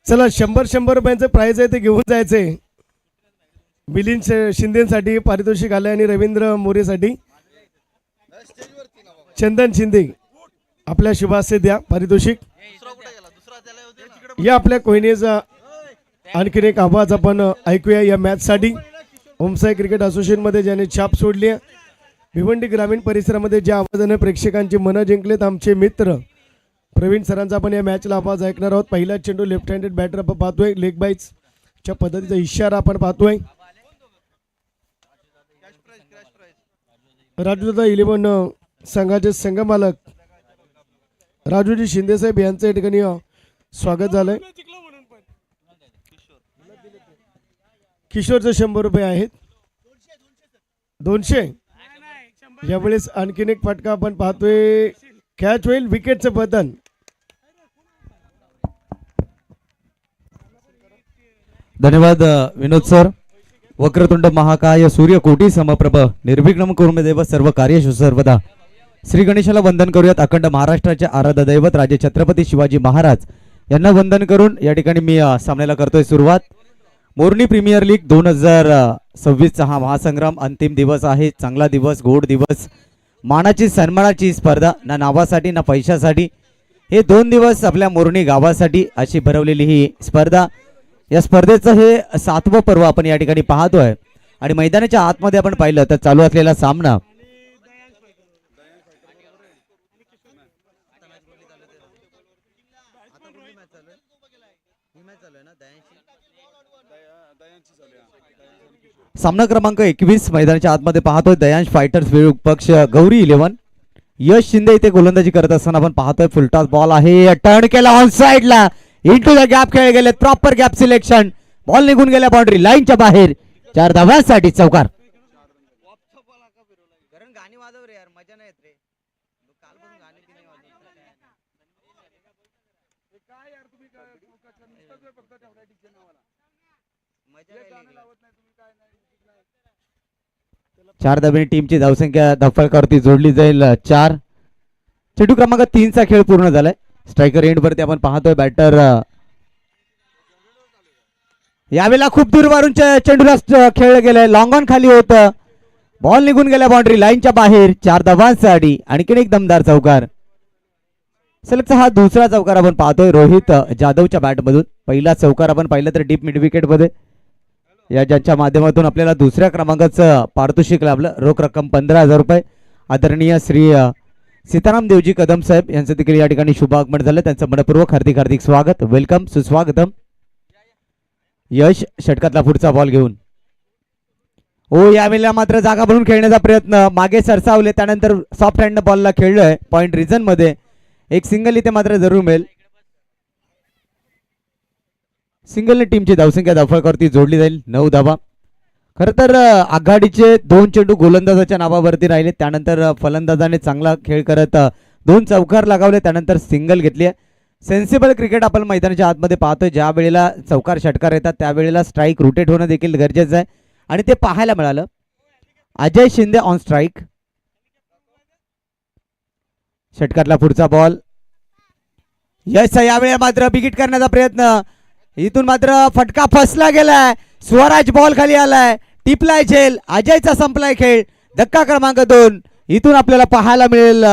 चला 100 रुपयांचं प्राइज आहे ते घेऊन जायचंय. मिलिंद शिंदेसाठी पारितोषिक आलंय आणि रवींद्र मोरेसाठी चंदन शिंदे आपल्या शुभास्ते द्या पारितोषिक. या आपल्या कोहिनेचा आणखीन एक आवाज आपण ऐकूया या मॅच साठी. ओमसाई क्रिकेट असोसिएशन मध्ये ज्याने छाप सोडली आहे, भिवंडी ग्रामीण परिसरामध्ये ज्या आवाजाने प्रेक्षकांची मनं जिंकलेत आमचे मित्र प्रवीण सरांचा आपण या मॅचला आवाज ऐकणार आहोत. पहिला चेंडू लेफ्ट हँडेड बॅटर आपण पाहतोय, लेग बाईट्सच्या पद्धतीचा इशारा आपण पाहतोय. राजूदादा 11 संघाचे संघमालक राजूजी शिंदे साहेब यांचं या ठिकाणी स्वागत झालंय. किशोरचे 100 रुपये आहेत. 200 यावेळेस आणखीन एक फटका आपण पाहतोय, कॅच होईल, विकेटचं बदन. धन्यवाद विनोद सर. वक्रतुंड महाकाय सूर्यकोटी समप्रभ निर्विघ्नं कुरु देव सर्व कार्येषु सर्वदा. श्री गणेशाला वंदन करूयात. अखंड महाराष्ट्राचे आराध्य दैवत राजे छत्रपती शिवाजी महाराज यांना वंदन करून या ठिकाणी मी सामन्याला करतोय सुरुवात. मोरनी प्रीमियर लीग 2026चा हा महासंग्राम अंतिम दिवस आहे. चांगला दिवस, गोड दिवस, मानाची सन्मानाची स्पर्धा, ना नावासाठी ना पैशासाठी. हे 2 दिवस आपल्या मोरनी गावासाठी अशी भरवलेली ही स्पर्धा. या स्पर्धेचं हे 7वं पर्व आपण या ठिकाणी पाहतोय. आणि मैदानाच्या आतमध्ये आपण पाहिलं तर चालू असलेला सामना सामना क्रमांक 21 मैदानाच्या आतमध्ये पाहतोय. दयांश फायटर्स विरुद्ध पक्ष गौरी 11. यश शिंदे इथे गोलंदाजी करत असताना आपण पाहतोय. फुलटॉस बॉल आहे, टर्न केला ऑन साइडला, इनटू द गॅप खेळ गेले, प्रॉपर गॅप सिलेक्शन, बॉल निघून गेल्या बाउंड्री लाईनच्या बाहेर. 4 धावांसाठी चौकार. चार धाब्याने टीमची धावसंख्या धावफलकावरती जोडली जाईल 4. चेंडू क्रमांक 3चा खेळ पूर्ण झालाय. स्ट्रायकर एंड वरती आपण पाहतोय बॅटर यावेळेला खूप दूरवरून चेंडूला खेळलं गेलंय, लॉंग ऑन खाली होतं, बॉल निघून गेल्या बाउंड्री लाईनच्या बाहेर. 4 धावांसाठी आणखीन एक दमदार चौकार. सलगचा हा दुसरा चौकार आपण पाहतोय रोहित जाधवच्या बॅट मधून. पहिला चौकार आपण पाहिलं तर डीप मिड विकेट मध्ये, या ज्यांच्या माध्यमातून आपल्याला दुसऱ्या क्रमांकाचं पारितोषिक लाभलं. रोख रक्कम 15,000 रुपये. आदरणीय श्री सीताराम देवजी कदम साहेब यांचं देखील या ठिकाणी शुभ आगमन झालं. त्यांचं मनपूर्वक हार्दिक हार्दिक स्वागत, वेलकम, सुस्वागतम. यश षटकातला पुढचा बॉल घेऊन यावेळेला मात्र जागा बनवून खेळण्याचा प्रयत्न, मागे सरसावले, त्यानंतर सॉफ्ट हँड बॉलला खेळलोय पॉइंट रिजन मध्ये. एक सिंगल इथे मात्र जरूर मिळेल. सिंगलने टीमची धावसंख्या धावफलकावरती जोडली जाईल. 9 धावा. खरं तर आघाडीचे 2 चेंडू गोलंदाजाच्या नावावरती राहिले, त्यानंतर फलंदाजाने चांगला खेळ करत 2 चौकार लगावले, त्यानंतर सिंगल घेतली. सेन्सिबल क्रिकेट आपण मैदानाच्या आतमध्ये पाहतोय. ज्या वेळेला चौकार षटकार येतात त्यावेळेला स्ट्राईक रोटेट होणं देखील गरजेचं आहे आणि ते पाहायला मिळालं. Ajay Shinde on strike. षटकातला पुढचा बॉल. यश यावेळेला मात्र बिगिट करण्याचा प्रयत्न, इथून मात्र फटका फसला गेलाय. स्वराज बॉल खाली आलाय, टिपलाय झेल, अजयचा संपलाय खेळ. धक्का क्रमांक 2 इथून आपल्याला पाहायला मिळेल.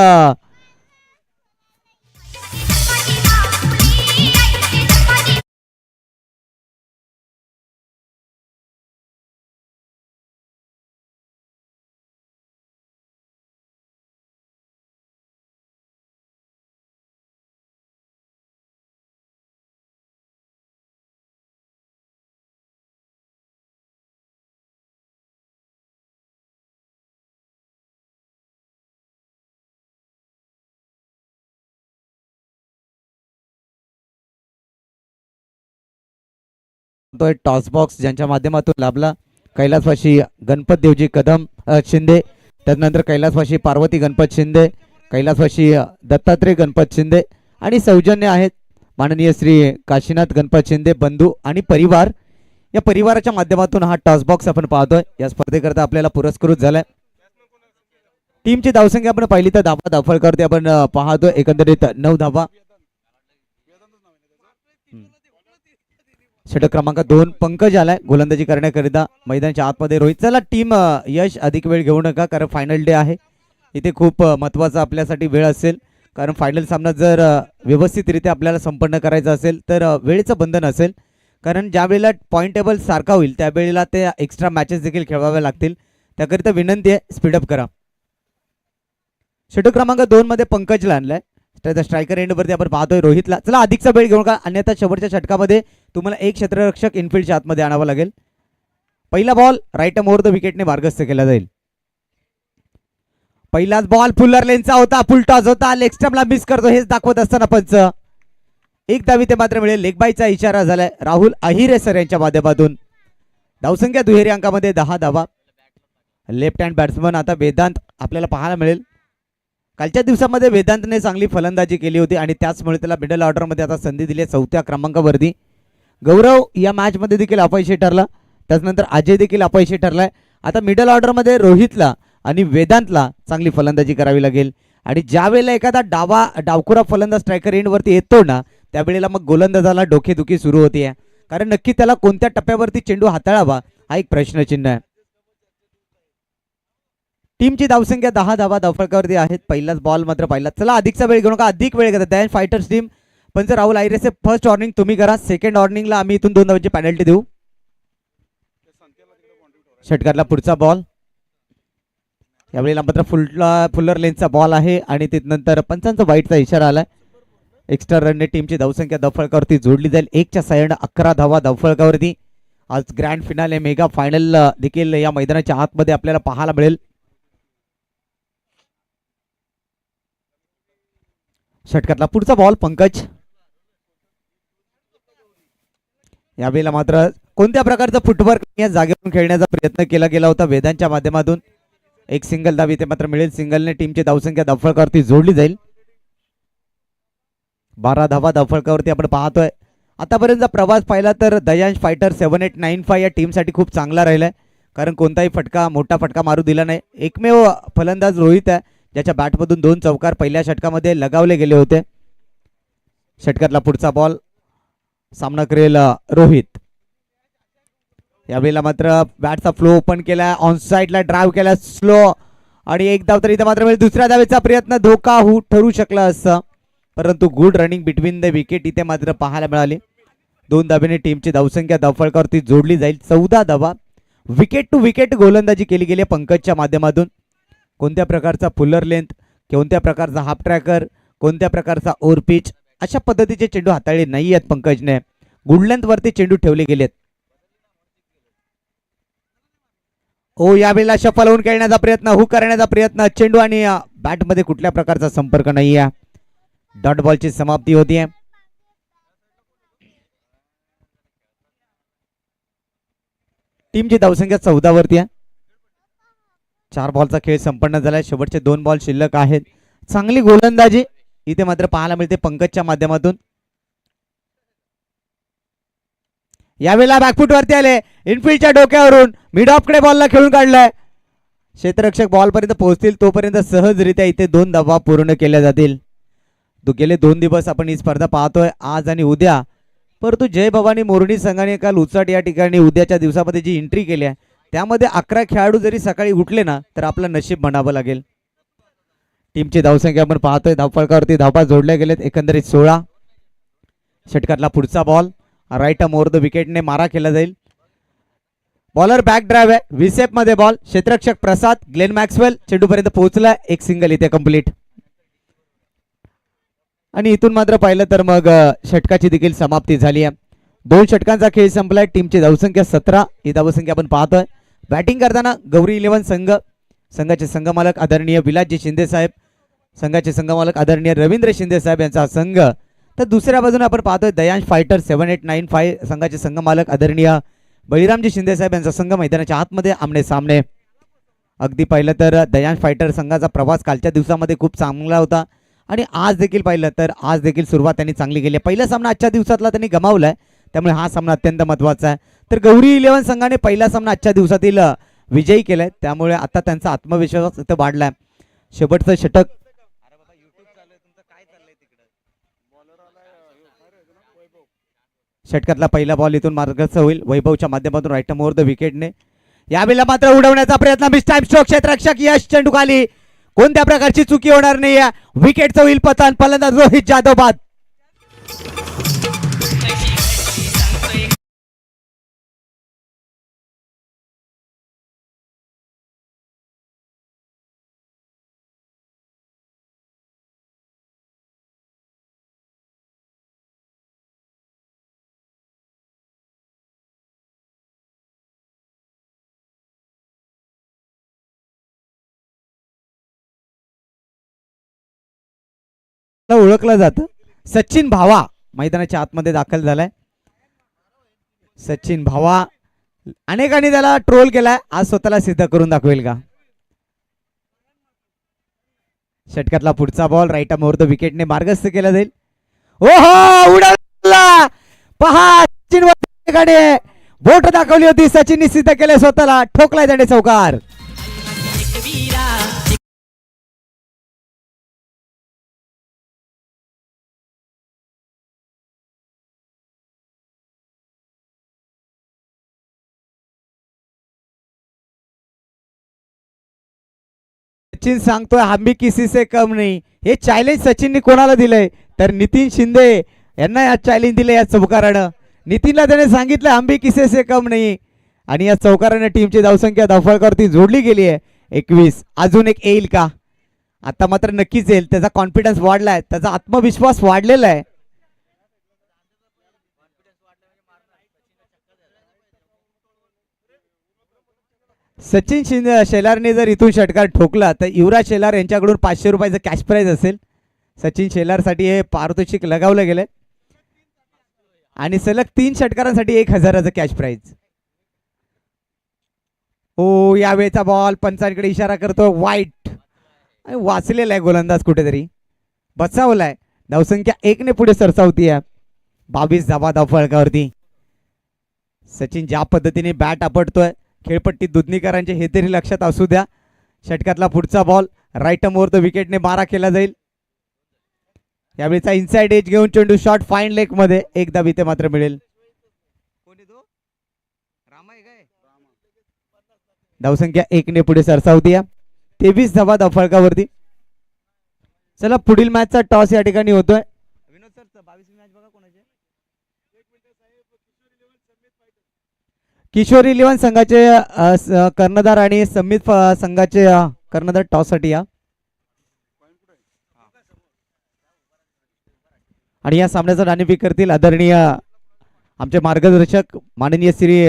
तो एक टॉस बॉक्स ज्यांच्या माध्यमातून लाभला. कैलासवासी गणपत देवजी कदम शिंदे, त्यानंतर कैलासवासी पार्वती गणपत शिंदे, कैलासवासी दत्तात्रय गणपत शिंदे आणि सौजन्य आहेत माननीय श्री काशीनाथ गणपत शिंदे बंधू आणि परिवार. या परिवाराच्या माध्यमातून हा टॉस बॉक्स आपण पाहतोय. या स्पर्धेकरता आपल्याला पुरस्कृत झालाय. टीमची धावसंख्या आपण पाहिली तर धावा धावफलकावरती आपण पाहतोय एकंदरीत 9 धावा. षटक क्रमांक 2 पंकज आलाय गोलंदाजी करण्याकरिता मैदानाच्या आतमध्ये. रोहित चला टीम यश अधिक वेळ घेऊ नका कारण फायनल डे आहे. इथे खूप महत्त्वाचा आपल्यासाठी वेळ असेल कारण फायनल सामना जर व्यवस्थितरित्या आपल्याला संपन्न करायचा असेल तर वेळेचं बंधन असेल. कारण ज्या वेळेला पॉईंट टेबल सारखा होईल त्यावेळेला ते एक्स्ट्रा मॅचेस देखील खेळवाव्या लागतील. त्याकरिता विनंती आहे स्पीडअप करा. षटक क्रमांक 2 मध्ये पंकजला आणलाय. स्ट्रायकर एंडवरती आपण पाहतोय रोहितला. चला अधिकचा वेळ घेऊ नका अन्यथा शेवटच्या षटकामध्ये तुम्हाला एक क्षेत्ररक्षक इनफिल्डच्या आतमध्ये आणावं लागेल. पहिला बॉल राईट मोर द विकेटने मार्गस्थ केला जाईल. पहिलाच बॉल फुल्लर लेनचा होता, फुल टॉस होता, लेग स्टंपला मिस करतो हेच दाखवत असताना पंच एक धावी ते मात्र मिळेल. लेग बायचा इशारा झालाय राहुल अहिरे सर यांच्या माध्यमातून. धावसंख्या दुहेरी अंकामध्ये 10 धावा. लेफ्ट हँड बॅट्समन आता वेदांत आपल्याला पाहायला मिळेल. कालच्या दिवसामध्ये वेदांतने चांगली फलंदाजी केली होती आणि त्याचमुळे त्याला मिडल ऑर्डरमध्ये आता संधी दिली 4थ्या क्रमांकावरती. गौरव या मॅचमध्ये देखील अपयशी ठरला. त्याच्यानंतर अजय देखील अपयशी ठरलाय. आता मिडल ऑर्डरमध्ये रोहितला आणि वेदांतला चांगली फलंदाजी करावी लागेल. आणि ज्या वेळेला एखादा डावखुरा फलंदाज स्ट्रायकर एंडवरती येतो ना त्यावेळेला मग गोलंदाजाला डोकेदुखी सुरू होते. कारण नक्की त्याला कोणत्या टप्प्यावरती चेंडू हाताळावा हा एक प्रश्नचिन्ह आहे. टीमची धावसंख्या 10 धावा धावफलकावरती आहेत. पहिलाच बॉल मात्र पहिला. चला अधिकचा वेळ घेऊ नका अधिक वेळ घेतात दॅन फायटर्स टीम. पंच राहुल आयरेसे फर्स्ट वॉर्निंग तुम्ही करा. सेकंड वॉर्निंगला आम्ही इथून 2 धावांची पेनल्टी देऊ. षटकातला पुढचा बॉल यावेळेला मात्र फुल्लर लेनचा बॉल आहे आणि त्यानंतर पंचांचा वाईटचा इशारा आलाय. एक्स्ट्रा रनने टीमची धावसंख्या धावफलकावरती जोडली जाईल. 1च्या साह्याने 11 धावा धावफलकावरती. आज ग्रँड फिनाले मेगा फायनल देखील या मैदानाच्या आतमध्ये आपल्याला पाहायला मिळेल. षटकातला पुढचा बॉल पंकज. यावेळेला मात्र कोणत्या प्रकारचा फुटवर्क या जागेवरून खेळण्याचा प्रयत्न केला गेला होता वेदांच्या माध्यमातून. एक सिंगल धाव इथे मात्र मिळेल. सिंगलने टीमची धावसंख्या धावफलकावरती जोडली जाईल. 12 धावा धावफलकावरती आपण पाहतोय. आतापर्यंतचा प्रवास पाहिला तर दयांश फायटर 7895 या टीमसाठी खूप चांगला राहिलाय कारण कोणताही मोठा फटका मारू दिला नाही. एकमेव फलंदाज रोहित आहे ज्याच्या बॅटमधून 2 चौकार पहिल्या षटकामध्ये लगावले गेले होते. षटकातला पुढचा बॉल सामना करेल रोहित. यावेळेला मात्र बॅटचा फ्लो ओपन केला. ऑन साइडला ड्राईव्ह केला स्लो आणि एक धाव तर इथे मात्र मिळेल. दुसऱ्या धावेचा प्रयत्न धोका ठरू शकला असता परंतु good running between the wicket इथे मात्र पाहायला मिळाली. 2 धावेने टीमची धावसंख्या धावफलकावरती जोडली जाईल. 14 धावा. विकेट टू विकेट गोलंदाजी केली गेली पंकजच्या माध्यमातून. कोणत्या प्रकारचा फुल्लर लेंथ, कोणत्या प्रकारचा हाफ ट्रॅकर, कोणत्या प्रकारचा ओव्हर पिच अशा पद्धतीचे चेंडू हाताळले नाही आहेत पंकजने. गुड लेंथ वरती चेंडू ठेवले गेलेत. यावेळेला शफल होऊन खेळण्याचा प्रयत्न, हुक करण्याचा प्रयत्न. चेंडू आणि बॅट मध्ये कुठल्या प्रकारचा संपर्क नाही आहे. डॉट बॉलची समाप्ती होतीये. टीमची धावसंख्या 14 वरती आहे. 4 बॉलचा खेळ संपन्न झालाय. शेवटचे 2 बॉल शिल्लक आहेत. चांगली गोलंदाजी इथे मात्र पाहायला मिळते पंकजच्या माध्यमातून. यावेळेला बॅकफुट वरती आले. इनफिल्डच्या डोक्यावरून मिड ऑफ कडे बॉलला खेळून काढलाय. क्षेत्ररक्षक बॉल पर्यंत पोहोचतील तोपर्यंत सहजरित्या इथे 2 धावा पूर्ण केल्या जातील. गेले 2 दिवस आपण ही स्पर्धा पाहतोय आज आणि उद्या. परंतु जय भवानी मोरणी संघाने काल उचाट या ठिकाणी उद्याच्या दिवसामध्ये जी एंट्री केली आहे त्यामध्ये 11 खेळाडू जरी सकाळी उठले ना तर आपलं नशीब म्हणावं लागेल. टीमची धावसंख्या आपण पाहतोय धावफलकावरती धावा जोडल्या गेलेत एकंदरीत 16. षटकातला पुढचा बॉल राईट मोर द विकेटने मारा केला जाईल. बॉलर बॅक ड्राईव्ह आहे. विसेप मध्ये बॉल. क्षेत्ररक्षक प्रसाद ग्लेन मॅक्सवेल चेंडूपर्यंत पोहोचला. एक सिंगल इथे कंप्लीट. आणि इथून मात्र पाहिलं तर मग षटकाची देखील समाप्ती झाली आहे. 2 षटकांचा खेळ संपलाय. टीमची धावसंख्या 17 ही धावसंख्या आपण पाहतोय. बॅटिंग करताना गौरी 11 संघाचे संघमालक आदरणीय विलासजी शिंदे साहेब, संघाचे संघमालक आदरणीय रवींद्र शिंदे साहेब यांचा संघ. तर दुसऱ्या बाजूने आपण पाहतोय दयांश फायटर 7895 संघाचे संघमालक आदरणीय बळीरामजी शिंदे साहेब यांचा संघ मैदानाच्या आतमध्ये आमने सामने. अगदी पाहिलं तर दयांश फायटर संघाचा प्रवास कालच्या दिवसामध्ये खूप चांगला होता आणि आज देखील पाहिलं तर आज देखील सुरुवात त्यांनी चांगली केली. पहिला सामना आजच्या दिवसातला त्यांनी गमावलाय त्यामुळे हा सामना अत्यंत महत्त्वाचा आहे. तर गौरी 11 संघाने पहिला सामना आजच्या दिवसातील विजयी केलाय त्यामुळे आता त्यांचा आत्मविश्वास इथं वाढलाय. शेवटचं षटक षटकातला पहिला बॉल इथून मार्गस्थ होईल वैभवच्या माध्यमातून राईट मोर द विकेटने. यावेळेला मात्र उडवण्याचा प्रयत्न मिस टाइम स्ट्रोक क्षेत्ररक्षक यश चेंडू खाली. कोणत्या प्रकारची चुकी होणार नाही. विकेटचं होईल पतन. फलंदाज रोहित जाधव बाद. ओळखलं जातं. सचिन भावा मैदानाच्या आतमध्ये दाखल झालाय. सचिन भावा अनेकांनी त्याला ट्रोल केलाय. आज स्वतःला सिद्ध करून दाखवेल का. षटकातला पुढचा बॉल राईट मोर विकेटने मार्गस्थ केला जाईल. ओहो उडवला पहा. सचिन कडे बोट दाखवली होती. सचिनने सिद्ध केले स्वतःला. ठोकलाय त्याने चौकार. सचिन सांगतोय हम भी किसी से कम नाही. हे चॅलेंज सचिनने कोणाला दिलंय तर नितीन शिंदे यांना या चॅलेंज दिले या चौकारानं. नितीनला त्याने सांगितलं हम भी किसी से कम नाही आणि या चौकारानं टीमची धावसंख्या धावफलकावरती जोडली गेली आहे 21. अजून एक येईल का. आता मात्र नक्कीच येईल. त्याचा कॉन्फिडन्स वाढलाय. त्याचा आत्मविश्वास वाढलेला आहे. सचिन शेलारने जर इथून षटकार ठोकला तर युवराज शेलार यांच्याकडून 500 रुपयाचं कॅश प्राइज असेल. सचिन शेलारसाठी हे पारितोषिक लगावलं गेलंय आणि सलग 3 षटकारांसाठी 1000चं कॅश प्राइज. ओ यावेळेचा बॉल पंचांकडे इशारा करतो. वाईट वाचलेला आहे गोलंदाज कुठेतरी बचावलाय. धावसंख्या 1 ने पुढे सरसावती. 22 धावा धावफलकावरती. सचिन ज्या पद्धतीने बॅट आपटतोय खेळपट्टी दुधनीकरांचे हे तरी लक्षात असू द्या. षटकातला पुढचा बॉल राईट मोर द विकेटने मारा केला जाईल. यावेळीचा इनसाइड एज घेऊन चेंडू शॉट फाईन लेग मध्ये. एकदा इथे मात्र मिळेल. धावसंख्या 1 ने पुढे सरसावती. 23 धावा धावफलकावरती. चला पुढील मॅचचा टॉस या ठिकाणी होतोय. विनोद सर 22वी मॅच बघा कोणाची. किशोर 11 संघाचे कर्णधार आणि समित संघाचे कर्णधार टॉस साठी या. आणि या सामन्याचा नाणेफेक करतील आदरणीय आमचे मार्गदर्शक माननीय श्री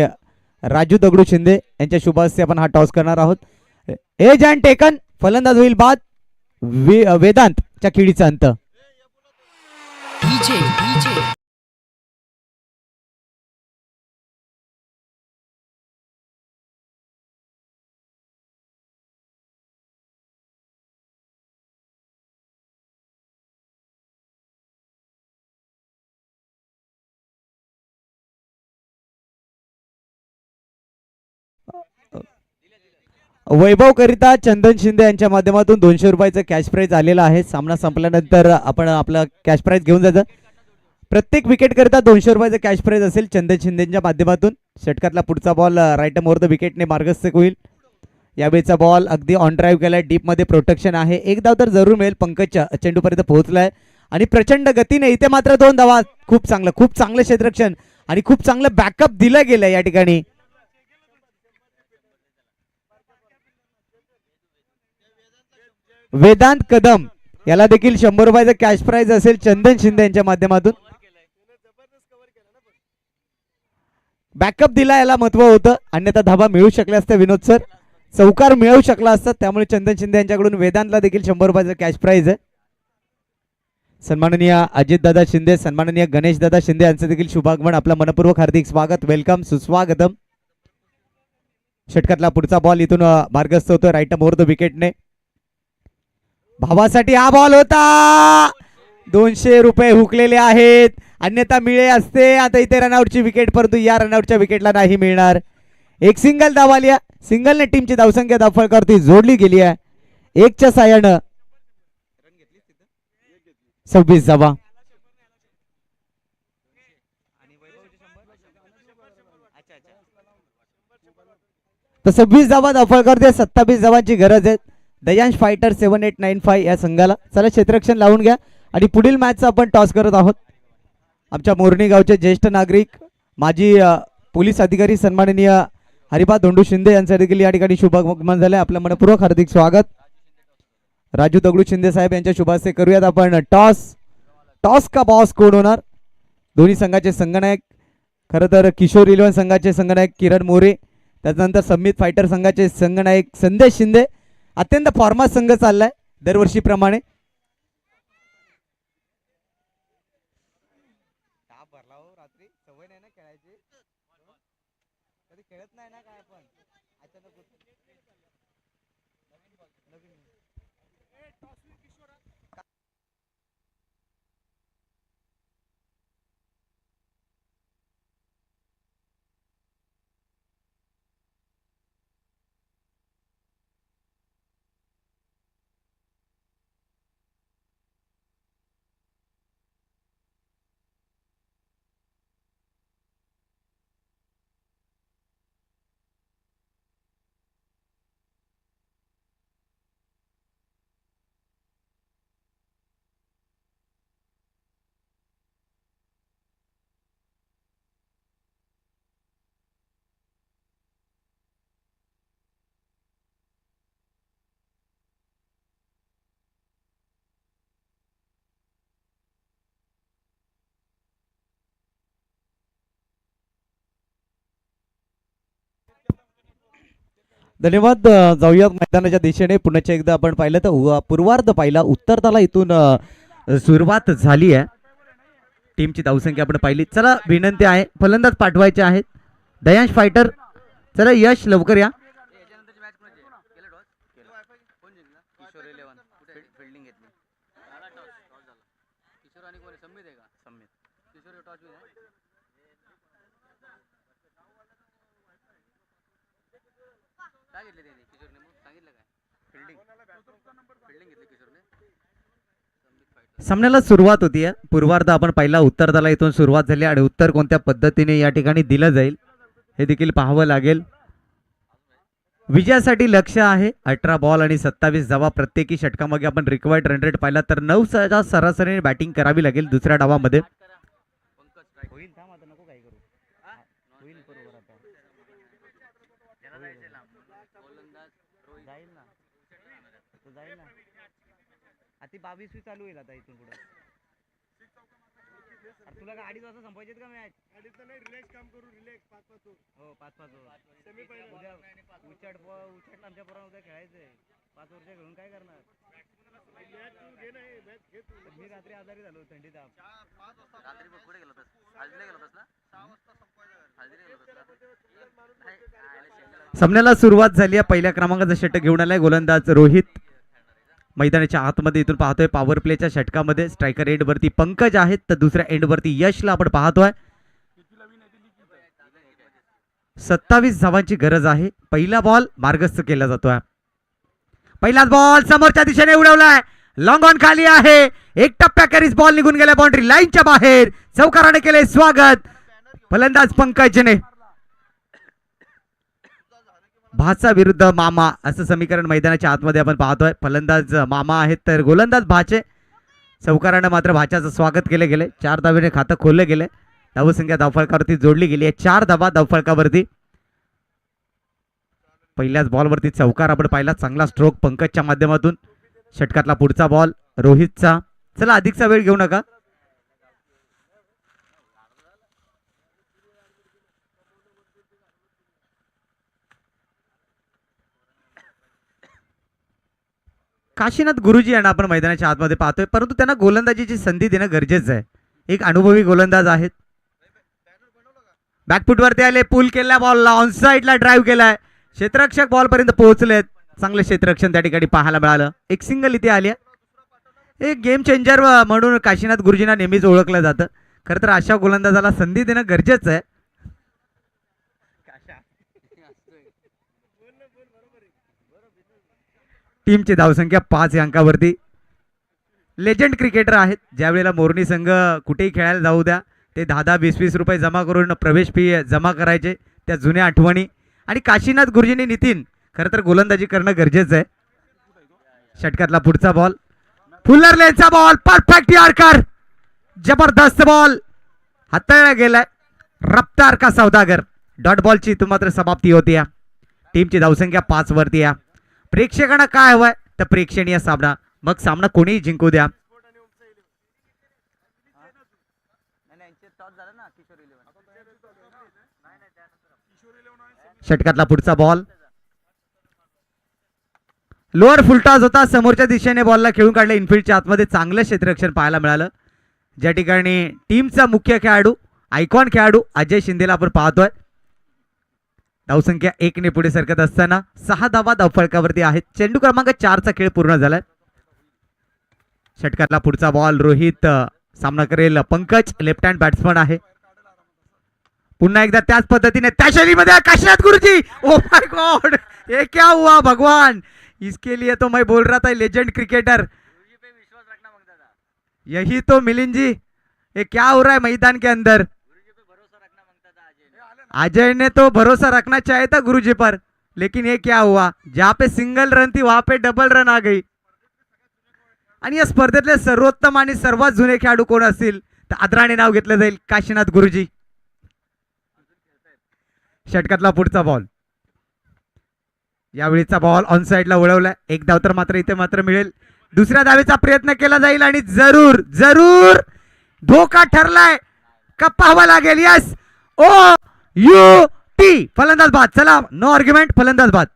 राजू दगडू शिंदे यांच्या शुभ हस्ते आपण हा टॉस करणार आहोत. Edge and taken. फलंदाज होईल बाद. वेदांत च्या खिडीचा अंत. वैभव करिता चंदन शिंदे यांच्या माध्यमातून 200 रुपयाचं कॅश प्राइज आलेला आहे. सामना संपल्यानंतर आपण आपला कॅश प्राइज घेऊन जायचं. प्रत्येक विकेट करिता 200 रुपयाचं कॅश प्राइज असेल चंदन शिंदेच्या माध्यमातून. षटकातला पुढचा बॉल राईट मोर द विकेटने मार्गस्थ होईल. यावेळीचा बॉल अगदी ऑन ड्राईव्ह केलाय. डीप मध्ये प्रोटेक्शन आहे. एक धाव तर जरूर मिळेल. पंकजच्या चेंडूपर्यंत पोहोचलाय आणि प्रचंड गतीने इथे मात्र 2 धावा. खूप चांगलं क्षेत्ररक्षण आणि खूप चांगलं बॅकअप दिलं गेलं या ठिकाणी. वेदांत कदम याला देखील 100 रुपयाचं कॅश प्राइज असेल चंदन शिंदे यांच्या माध्यमातून. बॅकअप दिला याला महत्व होतं. अन्यथा धाबा मिळू शकले असते विनोद सर. चौकार मिळवू शकला असता. त्यामुळे चंदन शिंदे यांच्याकडून वेदांतला देखील 100 रुपयाचं कॅश प्राइज आहे. सन्माननीय अजितदादा शिंदे सन्माननीय गणेशदादा शिंदे यांचं देखील शुभागमन. आपलं मनपूर्वक हार्दिक स्वागत. वेलकम सुस्वागतम. षटकातला पुढचा बॉल इथून मार्गस्थ होतोय राईट मोर द विकेटने. भावासाठी हा बॉल होता. 200 रुपये हुकलेले आहेत. अन्यथा मिळे असते. आता इथे रनआउटची विकेट परंतु या रनआउटच्या विकेटला नाही मिळणार. एक सिंगल धाव आली. सिंगलने टीमची धावसंख्या धावफलकावरती जोडली गेली आहे. 1च्या साह्यानं 26 धावा. तर 26 धावा धावफळ करते, 27 धावांची गरज आहे दयांश फायटर 7895 या संघाला. चला क्षेत्ररक्षण लावून घ्या आणि पुढील मॅचचा आपण टॉस करत आहोत. आमच्या मोरणी गावचे ज्येष्ठ नागरिक माजी पोलीस अधिकारी सन्माननीय हरिभा धोंडू शिंदे यांचा देखील या ठिकाणी शुभागमन झाले. आपलं मनपूर्वक हार्दिक स्वागत. राजू दगडू शिंदे साहेब यांच्या शुभास्ते करूयात आपण टॉस का बॉस कोण होणार. दोन्ही संघाचे संघनायक खरं तर किशोर इलेव्हन संघाचे संघनायक किरण मोरे, त्याच्यानंतर संमित फायटर संघाचे संघनायक संदेश शिंदे. अत्यंत फॉर्मात संघ चाललाय दरवर्षीप्रमाणे. धन्यवाद. जाऊयात मैदानाच्या दिशेने. पुन्हा एकदा आपण पाहिलं तर पूर्वार्ध पाहिला, उत्तरताला इथून सुरुवात झाली आहे. टीमची धावसंख्या आपण पाहिली. चला विनंती आहे, फलंदाज पाठवायचे आहेत. दयांश फायटर, चला यश लवकर या. सामन्याला सुरुवात होती. पूर्वार्ध आपण पाहिला, उत्तरताला इथून सुरुवात झाली आणि उत्तर कोणत्या पद्धतीने या ठिकाणी दिलं जाईल हे देखील पाहावं लागेल. विजयासाठी लक्ष आहे 18 बॉल आणि 27 धावा. प्रत्येकी षटकामागे आपण रिक्वायर्ड रन रेट पाहिला तर 9 सरासरीने बॅटिंग करावी लागेल दुसऱ्या डावामध्ये. ती 22वी चालू होईल आता इथून पुढे. तुला का 2:30 वाजता संपायचे का मॅच? 2:30 नाही, रिलॅक्स काम करू. रिलॅक्स 5-5 हो 5-5 सेमी फायनल. उद्या उचडला आमच्या पोरांना उद्या खेळायचंय. 5 वर्ष घेऊन काय करणार? मॅच तू घे नाही, मॅच घे तू. मी रात्री आजारी झालो, थंडी ताप. 5 वाजता रात्री कुठे गेलो होतास? हळदीला गेलो होतास ना? 6 वाजता संपायचं. हळदीला गेलो होतास ना? सामन्याला सुरुवात झाली आहे. पहिल्या क्रमांकाचा षटक घेऊन आलाय गोलंदाज रोहित. मैदानाच्या आतमध्ये इथून पाहतोय पॉवर प्लेच्या षटकामध्ये स्ट्रायकर एंड वरती पंकज आहेत, तर दुसऱ्या एंड वरती यशला आपण पाहतोय. 27 धावांची गरज आहे. पहिला बॉल मार्गस्थ केला जातोय. पहिलाच बॉल समोरच्या दिशेने उडवलाय, लॉंग ऑन खाली आहे. एक टप्प्याखेरीज बॉल निघून गेला बाउंड्री लाईनच्या बाहेर. चौकाराने केले स्वागत फलंदाज पंकजने. भाचा विरुद्ध मामा असं समीकरण मैदानाच्या आतमध्ये आपण पाहतोय. फलंदाज मामा आहेत तर गोलंदाज भाचे. चौकारानं मात्र भाच्याचं स्वागत केले गेले. 4 धावेने खातं खोलले गेले. धावसंख्या धावफलकावरती जोडली गेली आहे. 4 धावा धावफलकावरती. पहिल्याच बॉलवरती चौकार आपण पाहिला. चांगला स्ट्रोक पंकजच्या माध्यमातून. षटकातला पुढचा बॉल रोहितचा. चला अधिकचा वेळ घेऊ नका. काशीनाथ गुरुजी यांना आपण मैदानाच्या आतमध्ये पाहतोय, परंतु त्यांना गोलंदाजीची संधी देणं गरजेचं आहे. एक अनुभवी गोलंदाज आहेत. बॅकफुटवरती आले, पुल केला बॉलला, ऑन साईडला ड्राईव्ह केलाय. क्षेत्ररक्षक बॉल पर्यंत पोहोचलेत. चांगलं क्षेत्ररक्षण त्या ठिकाणी पाहायला मिळालं. एक सिंगल इथे आली. एक गेम चेंजर म्हणून काशीनाथ गुरुजींना नेहमीच ओळखलं जातं. खरं तर अशा गोलंदाजाला संधी देणं गरजेचं आहे. टीमची धावसंख्या 5 या अंकावरती. लेजंड क्रिकेटर आहेत. ज्या वेळेला मोरणी संघ कुठेही खेळायला जाऊ द्या, ते 10-10 20-20 रुपये जमा करून प्रवेश फी जमा करायचे, त्या जुन्या आठवणी. आणि काशीनाथ गुरुजींनी नितीन खरं तर गोलंदाजी करणं गरजेचं आहे. षटकातला पुढचा बॉल, फुल्लर लेनचा बॉल, परफेक्ट यॉर्कर, जबरदस्त बॉल हाताळला गेलाय. रफ्तार का सौदागर. डॉट बॉलची इथून मात्र समाप्ती होती. या टीमची धावसंख्या 5 वरती. या प्रेक्षकांना काय हवंय तर प्रेक्षणीय सामना, मग सामना कोणीही जिंकू द्या. षटकातला पुढचा बॉल, लोअर फुलटॉस होता, समोरच्या दिशेने बॉलला खेळून काढले. इनफिल्डच्या आतमध्ये चांगलं क्षेत्ररक्षण पाहायला मिळालं, ज्या ठिकाणी टीमचा मुख्य खेळाडू आयकॉन खेळाडू अजय शिंदेला आपण पाहतोय. धावसंख्या 1 ने पुढे सरकत असताना 6 धावा धावफलकावरती आहेत. चेंडू क्रमांक 4 चा खेळ पूर्ण झालाय. षटकातला पुढचा बॉल, रोहित सामना करेल. पंकज लेफ्ट हँड बॅट्समन आहे. पुन्हा एकदा त्याच पद्धतीने त्या शैलीमध्ये काशीनाथ गुरुजी. ओ माय गॉड, ये क्या हुआ भगवान, इसके लिए तो मैं बोल रहा था लेजेंड क्रिकेटर. यही तो मिलिंद जी, ये क्या हो रहा है मैदान के अंदर. अजय ने तो भरोसा रखना चाहिए था गुरुजी पर, लेकिन ये क्या हुआ, जहां पे सिंगल रन थी वहां पे डबल रन आ गई. आणि या स्पर्धेतले सर्वोत्तम आणि सर्वात जुने खेळाडू कोण असतील तर आदराने नाव घेतलं जाईल काशीनाथ गुरुजी. षटकातला पुढचा बॉल, यावेळीचा बॉल ऑन साइडला वळवलाय. एक धाव तर मात्र इथे मात्र मिळेल. दुसऱ्या धावेचा प्रयत्न केला जाईल आणि जरूर जरूर धोका ठरलाय, कप्पावा लागेल. यस, ओ यू टी, फलंदाज बाद. चला, नो आर्ग्युमेंट, फलंदाज बाद.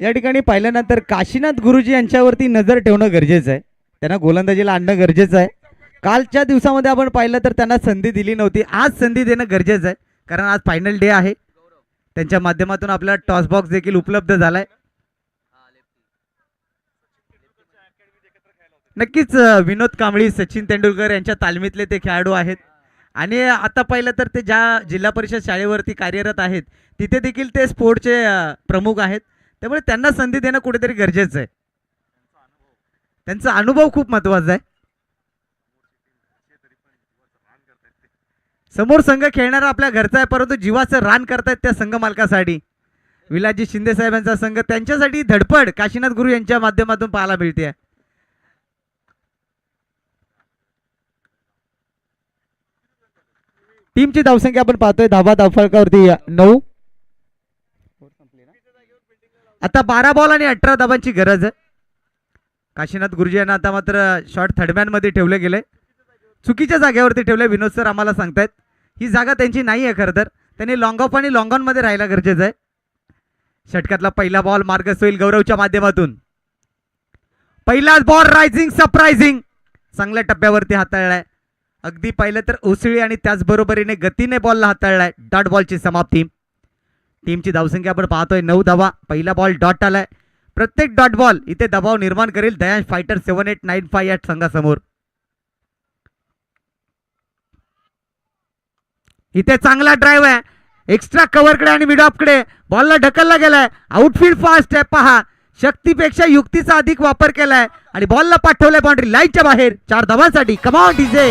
या ठिकाणी पाहिल्यानंतर काशीनाथ गुरुजी यांच्यावरती नजर ठेवणं गरजेचं आहे. त्यांना गोलंदाजीला आणणं गरजेचं आहे. कालच्या दिवसामध्ये आपण पाहिलं तर त्यांना संधी दिली नव्हती, आज संधी देणं गरजेचं आहे, कारण आज फायनल डे आहे. त्यांच्या माध्यमातून आपल्याला टॉस बॉक्स देखील उपलब्ध झालाय. नक्कीच विनोद कांबळी, सचिन तेंडुलकर यांच्या तालमीतले ते खेळाडू आहेत. आणि आता पाहिलं तर ते ज्या जिल्हा परिषद शाळेवरती कार्यरत आहेत तिथे देखील ते स्पोर्टचे प्रमुख आहेत. त्यामुळे त्यांना संधी देणं कुठेतरी गरजेचं आहे. त्यांचा अनुभव खूप महत्वाचा आहे. समोर संघ खेळणारा आपल्या घरचा आहे, परंतु जीवाचं रान करतायत त्या संघ मालकासाठी. विलासजी शिंदे साहेबांचा संघ, त्यांच्यासाठी धडपड काशीनाथ गुरु यांच्या माध्यमातून पाहायला मिळते. टीमची धावसंख्या आपण पाहतोय, धावा धावफलकावरती 9. आता 12 बॉल आणि 18 धावांची गरज आहे. काशीनाथ गुरुजी यांना आता मात्र शॉर्ट थर्डमॅन मध्ये ठेवले गेले, चुकीच्या जागेवरती ठेवले. विनोद सर आम्हाला सांगतायत ही जागा त्यांची नाही आहे. खरं तर त्यांनी लॉंग ऑफ आणि लॉंग ऑन मध्ये राहायला गरजेचं आहे. षटकातला पहिला बॉल मार्गस्थ होईल गौरवच्या माध्यमातून. पहिलाच बॉल रायझिंग सरप्राइझिंग, चांगल्या टप्प्यावरती हाताळलाय. अगदी पाहिलं तर उसळी आणि त्याचबरोबरीने गतीने बॉलला हाताळलाय. डॉट बॉलची समाप्ती. टीमची धावसंख्या आपण पाहतोय 9 धावा. पहिला बॉल डॉट आलाय. प्रत्येक डॉट बॉल इथे दबाव निर्माण करेल दयांश फायटर 7895 या संघासमोर. इथे चांगला ड्राईव्ह आहे, एक्स्ट्रा कव्हरकडे आणि मिड ऑफकडे बॉलला ढकलला गेलाय. आउटफील्ड फास्ट आहे पहा, शक्तीपेक्षा युक्तीचा अधिक वापर केलाय आणि बॉलला पाठवलाय बाउंड्री लाईनच्या बाहेर 4 धावांसाठी. Come on DJ.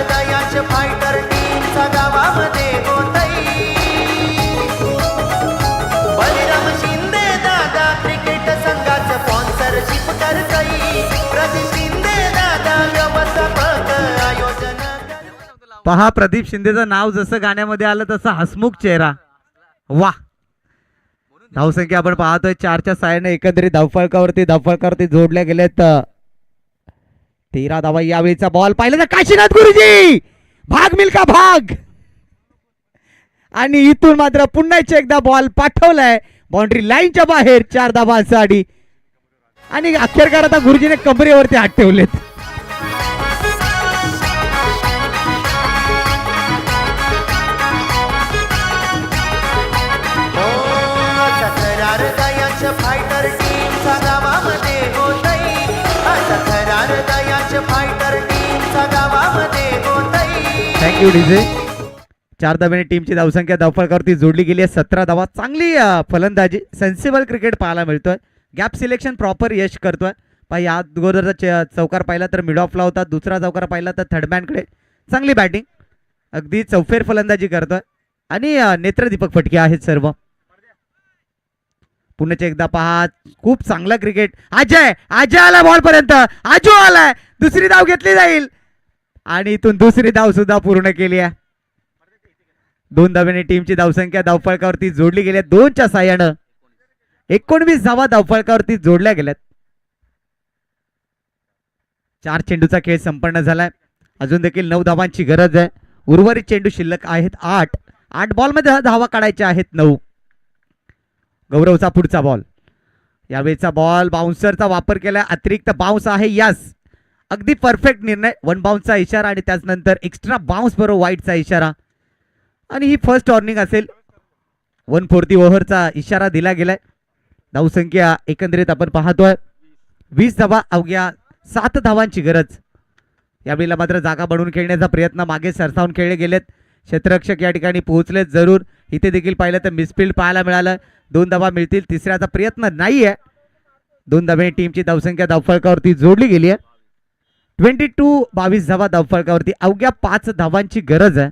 दयाच फायटर टीमचा गावामध्ये होतई. बलिराम शिंदे दादा पहा प्रदीप शिंदेचं नाव जसं गाण्यामध्ये आलं तसं हसमुख चेहरा. वा. धावसंख्या आपण पाहतोय 4च्या साहाय्याने एकंदरीत धावफलकावरती जोडल्या गेलेत 13 धावा. यावेळीचा बॉल पाहिला तर काशीनाथ गुरुजी भाग मिल्का भाग, आणि इथून मात्र पुन्हा एकदा बॉल पाठवलाय बाउंड्री लाईनच्या बाहेर 4 धावांसाठी, आणि अखेरकार आता गुरुजीने कमरेवरती हात ठेवलेत. तक्रार दयाच फायटर टीमचा गावामध्ये होतई, तक्रार दयाच फायटर टीमचा गावामध्ये होतई. Thank you DJ. 4 धाब्याने टीमची धावसंख्या धावफलकावरती जोडली गेली आहे. 17 धावा. चांगली फलंदाजी, सेन्सिबल क्रिकेट पाहायला मिळतोय. गॅप सिलेक्शन प्रॉपर यश करतोय. या अगोदरचा चौकार पाहिला तर मिड ऑफला होता, दुसरा चौकार पाहिला तर थर्ड मॅनकडे. चांगली बॅटिंग, अगदी चौफेर फलंदाजी करतोय, आणि नेत्रदीपक फटके आहेत सर्व. पुन्हा एकदा पहा, खूप चांगला क्रिकेट. अजय आला बॉल पर्यंत, आजू आलाय, दुसरी धाव घेतली जाईल, आणि इथून दुसरी धाव सुद्धा पूर्ण केली आहे. 2 धाब्याने टीमची धावसंख्या धावफलकावरती जोडली गेली. 2च्या साह्यानं 19 धावा धावफलकावरती जोडल्या गेल्यात. 4 चेंडूचा खेळ संपन्न झालाय. अजून देखील 9 धावांची गरज आहे. उर्वरित चेंडू शिल्लक आहेत 8 बॉलमध्ये धावा काढायच्या आहेत 9. गौरवचा पुढचा बॉल. यावेळीचा बॉल बाउन्सरचा वापर केला, अतिरिक्त बाउन्स आहे. यास अगदी परफेक्ट निर्णय. 1 बाउन्सचा इशारा आणि त्याचनंतर एक्स्ट्रा बाउन्स बरोबर वाईटचा इशारा, आणि ही फर्स्ट वॉर्निंग असेल. 1/4 ओव्हरचा इशारा दिला गेलाय. धावसंख्या एकंदरीत आपण पाहतोय 20 धावा, अवघ्या 7 धावांची गरज. यावेळेला मात्र जागा बनवून खेळण्याचा प्रयत्न मागे सरसावून खेळले गेलेत. क्षेत्ररक्षक या ठिकाणी पोहोचलेत जरूर. इथे देखील पाहिलं तर मिसफिल्ड पाहायला मिळालं. 2 धावा मिळतील, तिसऱ्याचा प्रयत्न नाहीये. 2 धाब्याने टीमची धावसंख्या धावफलकावरती जोडली गेली आहे. 22 धावा धावफलकावरती, अवघ्या 5 धावांची गरज आहे.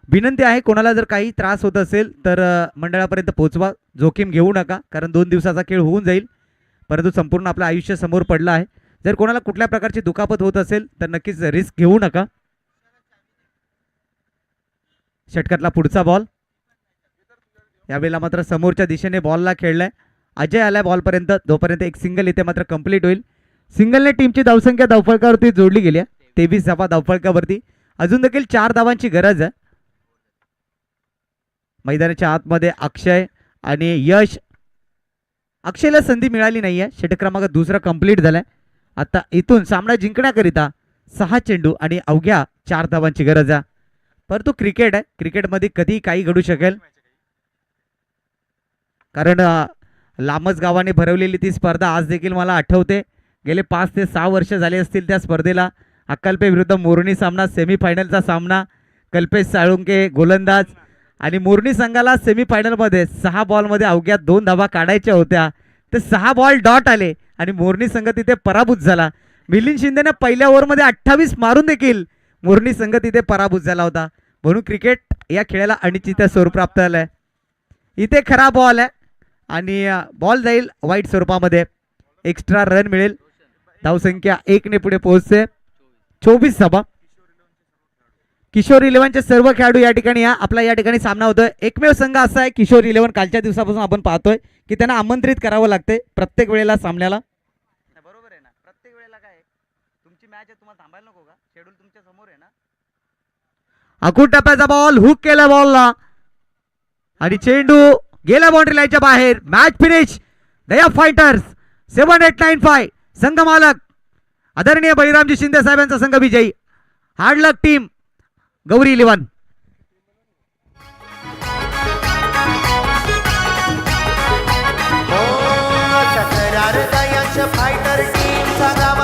विनंती आहे, कोणाला जर काही त्रास होत असेल तर मंडळापर्यंत पोहोचवा. जोखीम घेऊ नका, कारण 2 दिवसाचा खेळ होऊन जाईल, परंतु संपूर्ण आपलं आयुष्य समोर पडलं आहे. जर कोणाला कुठल्या प्रकारची दुखापत होत असेल तर नक्कीच रिस्क घेऊ नका. षटकातला पुढचा बॉल. यावेळेला मात्र समोरच्या दिशेने बॉलला खेळलाय. अजय आलाय बॉलपर्यंत, जोपर्यंत एक सिंगल इथे मात्र कंप्लीट होईल. सिंगलने टीमची धावसंख्या धावफलकावरती जोडली गेली आहे. 23 धावा धावफलकावरती, अजून देखील 4 धावांची गरज आहे. मैदानाच्या आतमध्ये अक्षय आणि यश. अक्षयला संधी मिळाली नाहीये. षटक क्रमांक 2 कंप्लीट झालाय. आता इथून सामना जिंकण्याकरिता 6 चेंडू आणि अवघ्या 4 धावांची गरज आहे. परंतु क्रिकेट आहे, क्रिकेटमध्ये कधी काही घडू शकेल, कारण लामच गावाने भरवलेली ती स्पर्धा आज देखील मला आठवते. गेले 5 ते 6 वर्ष झाले असतील त्या स्पर्धेला. अक्कलपे विरुद्ध मोरणी सामना, सेमीफायनलचा सामना. कल्पेश साळुंके गोलंदाज, आणि मोरणी संघाला सेमीफायनलमध्ये 6 बॉलमध्ये अवघ्या 2 धावा काढायच्या होत्या. ते 6 बॉल डॉट आले आणि मोरणी संघ तिथे पराभूत झाला. मिलिंद शिंदेने पहिल्या ओव्हरमध्ये 28 मारून देखील मोरणी संघ तिथे पराभूत झाला होता. म्हणून क्रिकेट या खेळाला अनिश्चित स्वरूप प्राप्त झालंय. इथे खरा बॉल आहे आणि बॉल जाईल वाईट स्वरूपामध्ये. एक्स्ट्रा रन मिळेल. धावसंख्या 1 ने पुढे पोहोचते. 24 धावा. किशोर 11चे सर्व खेळाडू या ठिकाणी या. आपला या ठिकाणी सामना होतोय. एकमेव संघ असा आहे किशोर 11. कालच्या दिवसापासून आपण पाहतोय की त्यांना आमंत्रित करावं लागते प्रत्येक वेळेला सामन्याला. बरोबर आहे ना, प्रत्येक वेळेला काय तुमची मॅच आहे, तुम्हाला थांबायला नको का? शेड्यूल तुमच्या समोर आहे ना. अकुट टप्प्याचा बॉल हुक केला बॉलला, आणि चेंडू गेला बाउंड्री लाईनच्या बाहेर. Match finish. दया फायटर्स 7895 संघ मालक आदरणीय बळीरामजी शिंदे साहेबांचा संघ विजयी. हार्ड लक टीम गौरी 11. तक्रार दयाच फायटर टीमचा गावा